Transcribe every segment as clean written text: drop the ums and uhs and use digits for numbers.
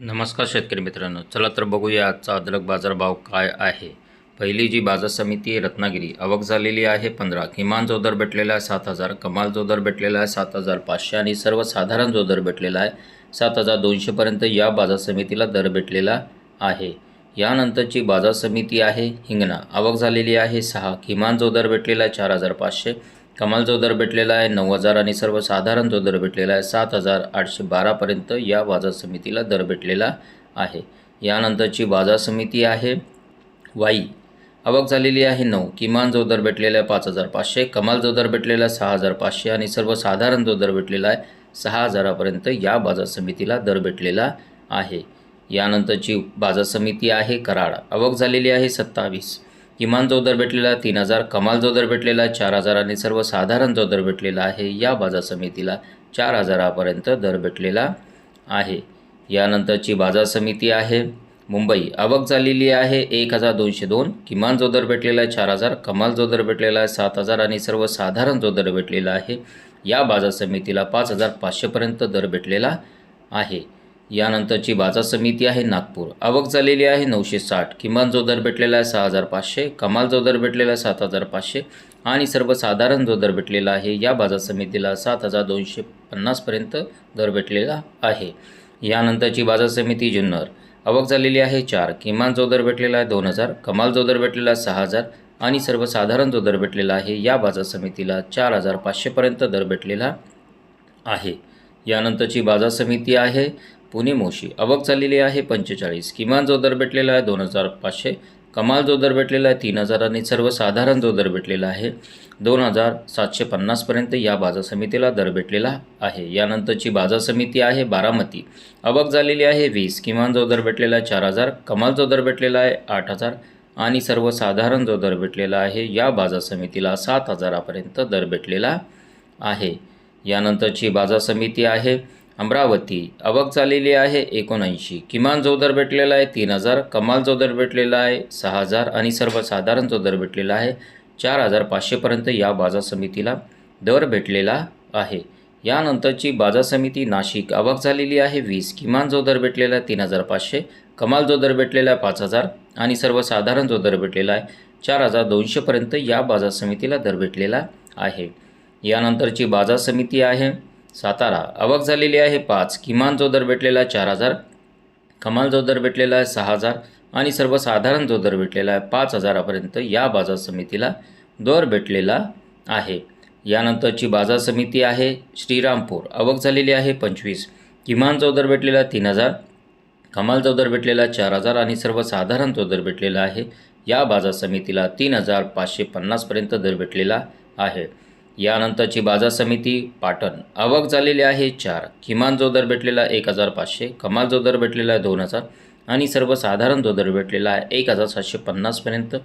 नमस्कार शेतकरी मित्रांनो, चला तर बघूया आजचा अद्रक बाजारभाव काय आहे। पहिली जी बाजार समिती रत्नागिरी, आवक झालेली आहे 15, किमान जो दर भेटलेला आहे 7,000, कमाल जो दर भेटलेला आहे 7,500 आणि सर्वसाधारण जो दर भेटलेला आहे 7,200 पर्यंत या बाजार समितीला दर भेटलेला आहे। यानंतरची बाजार समिती आहे हिंगणा, आवक झालेली आहे 6, किमान जो दर भेटलेला आहे 4,500, कमाल जो दर भेटलेला आहे 9,000 आणि सर्वसाधारण जो दर भेटलेला आहे 7,812 पर्यंत या बाजार समितीला दर भेटलेला आहे। यानंतरची बाजार समिती आहे वाई, आवक झालेली आहे 9, किमान जो दर भेटलेला आहे 5,500, कमाल जो दर भेटलेला आहे 6,500 आणि सर्वसाधारण जो दर भेटलेला आहे 6,000 पर्यंत या बाजार समितीला दर भेटलेला आहे। यानंतरची बाजार समिती आहे कराड, आवक झालेली आहे 27, किमान जो दर भेटलेला आहे 3,000, कमाल जो दर भेटलेला आहे 4,000 आणि सर्वसाधारण जो दर भेटलेला आहे या बाजार समितीला 4,000 पर्यंत दर भेटलेला आहे। यानंतरची बाजार समिती आहे मुंबई, आवक झालेली आहे 1,202, किमान जो दर भेटलेला आहे 4,000, कमाल जो दर भेटलेला आहे 7,000 आणि सर्वसाधारण जो दर भेटलेला आहे या बाजार समितीला 5,500 पर्यंत दर भेटलेला आहे। यानंतरची बाजार समिती आहे नागपूर, आवक झालेली आहे 960, किमान जो दर भेटलेला आहे 6,500, कमाल जो दर भेटलेला आहे 7,500 आणि सर्वसाधारण जो दर भेटलेला आहे या बाजार समितीला 7,250 पर्यंत दर भेटलेला आहे। यानंतरची बाजार समिती जुन्नर, आवक झालेली आहे 4, किमान जो दर भेटलेला आहे 2,000, कमाल जो दर भेटलेला आहे 6,000 आणि सर्वसाधारण जो दर भेटलेला आहे या बाजार समितीला 4,500 पर्यंत दर भेटलेला आहे। यानंतरची बाजार समिती आहे पुणे मोशी, आवक झालेली आहे 45, किमान जो दर भेटलेला आहे 2,500, कमाल जो दर भेटलेला आहे 3,000 आणि सर्वसाधारण जो दर भेटलेला आहे 2,750 पर्यंत या बाजार समितीला दर भेटलेला आहे। यानंतरची बाजार समिती आहे बारामती, आवक झालेली आहे 20, किमान जो दर भेटलेला आहे 4,000, कमाल जो दर भेटलेला आहे 8,000 आणि सर्वसाधारण जो दर भेटलेला आहे या बाजार समितीला 7,000 पर्यंत दर भेटलेला आहे। यानंतरची बाजार समिती आहे अमरावती, आवक झालेली आहे 79, किमान जो दर भेटलेला आहे 3,000, कमाल जो दर भेटलेला आहे 6,000 आणि सर्वसाधारण जो दर भेटलेला आहे 4,500 पर्यंत या बाजार समितीला दर भेटलेला आहे। यानंतरची बाजार समिती नाशिक, आवक झालेली आहे 20, किमान जो दर भेटलेला आहे 3,500, कमाल जो दर भेटलेला आहे 5,000 आणि सर्वसाधारण जो दर भेटलेला आहे 4,200 पर्यंत या बाजार समितीला दर भेटलेला आहे। यानंतरची बाजार समिती आहे सातारा, आवक झालेली आहे 5, किमान जो दर भेटलेला आहे 4,000, कमाल जो दर भेटलेला आहे 6,000 आणि सर्वसाधारण जो दर भेटलेला आहे 5,000 पर्यंत या बाजार समितीला दर भेटलेला आहे। यानंतरची बाजार समिती आहे श्रीरामपूर, आवक झालेली आहे 25, किमान जो दर भेटलेला आहे 3,000, कमाल जो दर भेटलेला आहे 4,000 आणि सर्वसाधारण जो दर भेटलेला आहे या बाजार समितीला 3,550 पर्यंत दर भेटलेला आहे। यानंतरची बाजार समिती पाटण, आवक झालेली आहे 4, किमान जो दर भेटलेला 1,500, कमाल जो दर भेटलेला आहे 2,000 आणि सर्वसाधारण जो दर भेटलेला आहे 1,750 पर्यंत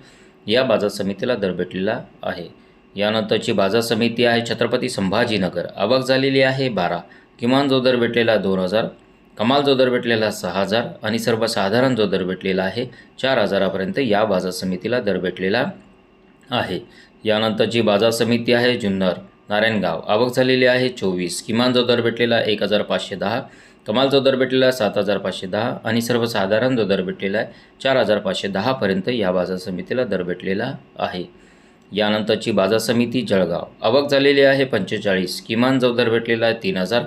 या बाजार समितीला दर भेटलेला आहे। यानंतरची बाजार समिती आहे छत्रपती संभाजीनगर, आवक झालेली आहे 12, किमान जो दर भेटलेला 2,000, कमाल जो दर भेटलेला 6,000 आणि सर्वसाधारण जो दर भेटलेला आहे 4,000 पर्यंत या बाजार समितीला दर भेटलेला आहे। यानंतरची बाजार समिती आहे जुन्नर नारायणगाव, आवक झालेली आहे 24, किमान जो दर भेटलेला 1,510, कमाल जो दर भेटलेला 7,510 आणि सर्वसाधारण जो दर भेटलेला आहे 4,510 पर्यंत या बाजार समितीला दर भेटलेला आहे। यानंतरची बाजार समिती जळगाव, आवक झालेली आहे 45, किमान जो दर भेटलेला आहे 3,000,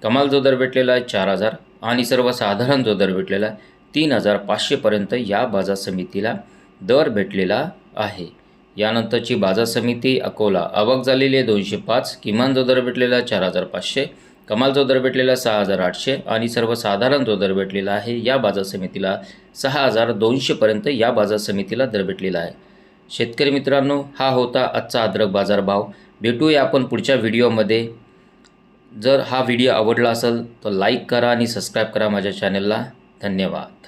कमाल जो दर भेटलेला आहे 4,000 आणि सर्वसाधारण जो दर भेटलेला आहे 3,500 पर्यंत या बाजार समितीला दर भेटलेला आहे। यानंतरची बाजार समिती अकोला, आवक झालेली आहे 205, किमान जो दर भेटलेला 4,500, कमाल जो दर भेटलेला 6,800 आणि सर्वसाधारण जो दर भेटलेला आहे या बाजार समितीला 6,200 पर्यंत या बाजार समितीला दर भेटलेला आहे। शेतकरी मित्रांनो, हा होता आजचा अद्रक बाजारभाव। भेटूया आपण पुढच्या व्हिडिओमध्ये। जर हा व्हिडिओ आवडला असेल तर लाईक करा आणि सबस्क्राईब करा माझ्या चॅनलला। धन्यवाद।